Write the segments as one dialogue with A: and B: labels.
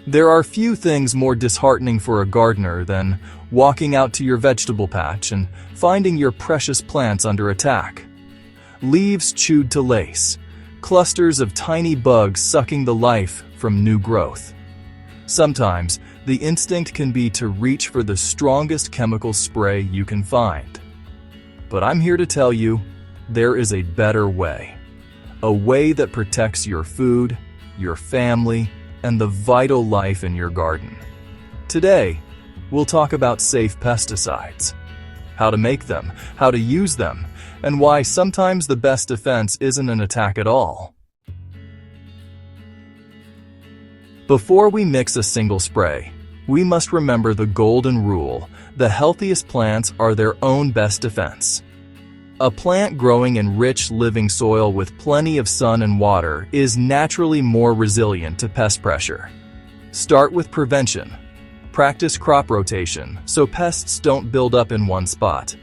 A: There are few things more disheartening for a gardener than walking out to your vegetable patch and finding your precious plants under attack. Leaves chewed to lace, clusters of tiny bugs sucking the life from new growth. Sometimes, the instinct can be to reach for the strongest chemical spray you can find. But I'm here to tell you, there is a better way. A way that protects your food, your family, and the vital life in your garden. Today, we'll talk about safe pesticides, how to make them, how to use them, and why sometimes the best defense isn't an attack at all. Before we mix a single spray, we must remember the golden rule: the healthiest plants are their own best defense. A plant growing in rich, living soil with plenty of sun and water is naturally more resilient to pest pressure. Start with prevention. Practice crop rotation so pests don't build up in one spot.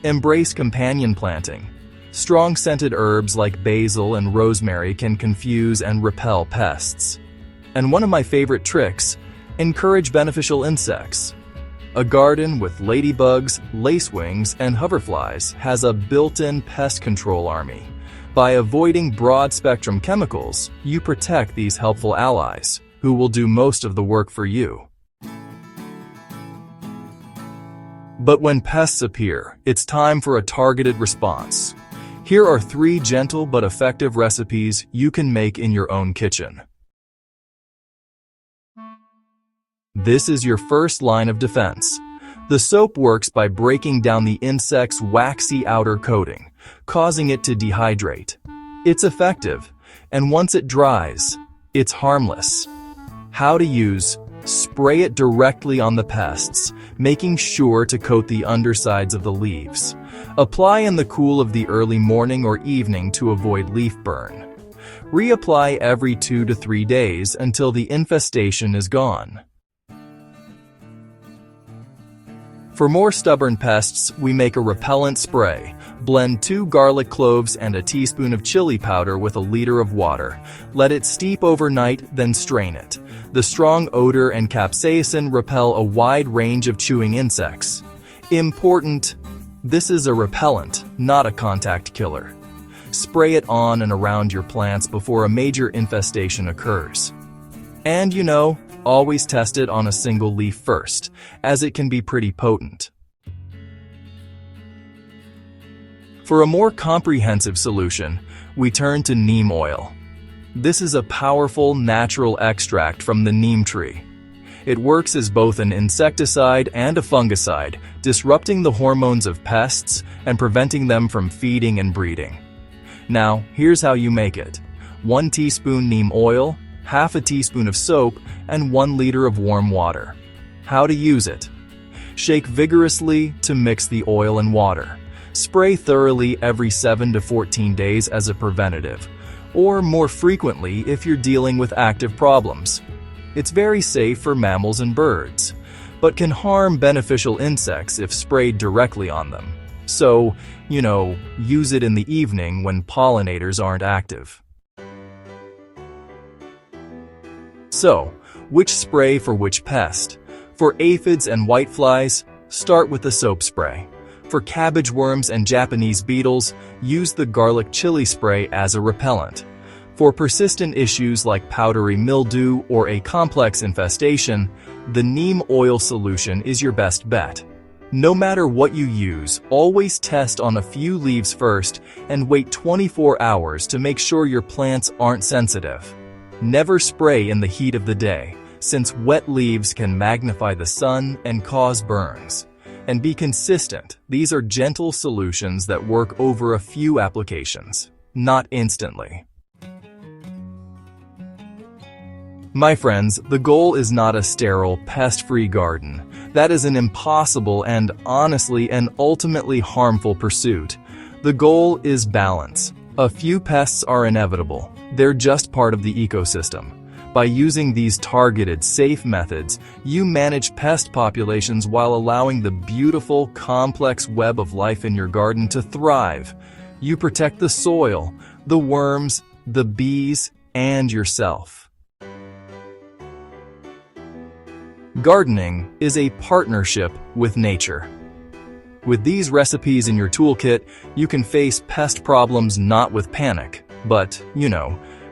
A: Embrace companion planting. Strong scented herbs like basil and rosemary can confuse and repel pests. And one of my favorite tricks, encourage beneficial insects. A garden with ladybugs, lacewings, and hoverflies has a built-in pest control army. By avoiding broad-spectrum chemicals, you protect these helpful allies, who will do most of the work for you. But when pests appear, it's time for a targeted response. Here are 3 gentle but effective recipes you can make in your own kitchen. This is your first line of defense. The soap works by breaking down the insect's waxy outer coating, causing it to dehydrate. It's effective, and once it dries, it's harmless. How to use: spray it directly on the pests, making sure to coat the undersides of the leaves. Apply in the cool of the early morning or evening to avoid leaf burn. Reapply every 2 to 3 days until the infestation is gone. For more stubborn pests, we make a repellent spray. Blend 2 garlic cloves and a teaspoon of chili powder with a liter of water. Let it steep overnight, then strain it. The strong odor and capsaicin repel a wide range of chewing insects. Important: this is a repellent, not a contact killer. Spray it on and around your plants before a major infestation occurs. And always test it on a single leaf first, as it can be pretty potent. For a more comprehensive solution, we turn to neem oil. This is a powerful natural extract from the neem tree. It works as both an insecticide and a fungicide, disrupting the hormones of pests and preventing them from feeding and breeding. Now, here's how you make it. 1 teaspoon neem oil, half a teaspoon of soap, and 1 liter of warm water. How to use it: shake vigorously to mix the oil and water. Spray thoroughly every 7 to 14 days as a preventative, or more frequently if you're dealing with active problems. It's very safe for mammals and birds, but can harm beneficial insects if sprayed directly on them. So, use it in the evening when pollinators aren't active. So, which spray for which pest? For aphids and whiteflies, start with the soap spray. For cabbage worms and Japanese beetles, use the garlic chili spray as a repellent. For persistent issues like powdery mildew or a complex infestation, the neem oil solution is your best bet. No matter what you use, always test on a few leaves first and wait 24 hours to make sure your plants aren't sensitive. Never spray in the heat of the day, since wet leaves can magnify the sun and cause burns. And be consistent. These are gentle solutions that work over a few applications, not instantly. My friends, the goal is not a sterile, pest-free garden. That is an impossible and honestly and ultimately harmful pursuit. The goal is balance. A few pests are inevitable. They're just part of the ecosystem. By using these targeted, safe methods, you manage pest populations while allowing the beautiful, complex web of life in your garden to thrive. You protect the soil, the worms, the bees, and yourself. Gardening is a partnership with nature. With these recipes in your toolkit, you can face pest problems not with panic, but,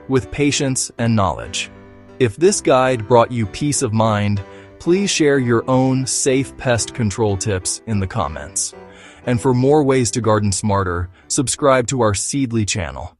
A: with patience and knowledge. If this guide brought you peace of mind, please share your own safe pest control tips in the comments. And for more ways to garden smarter, subscribe to our Seedly channel.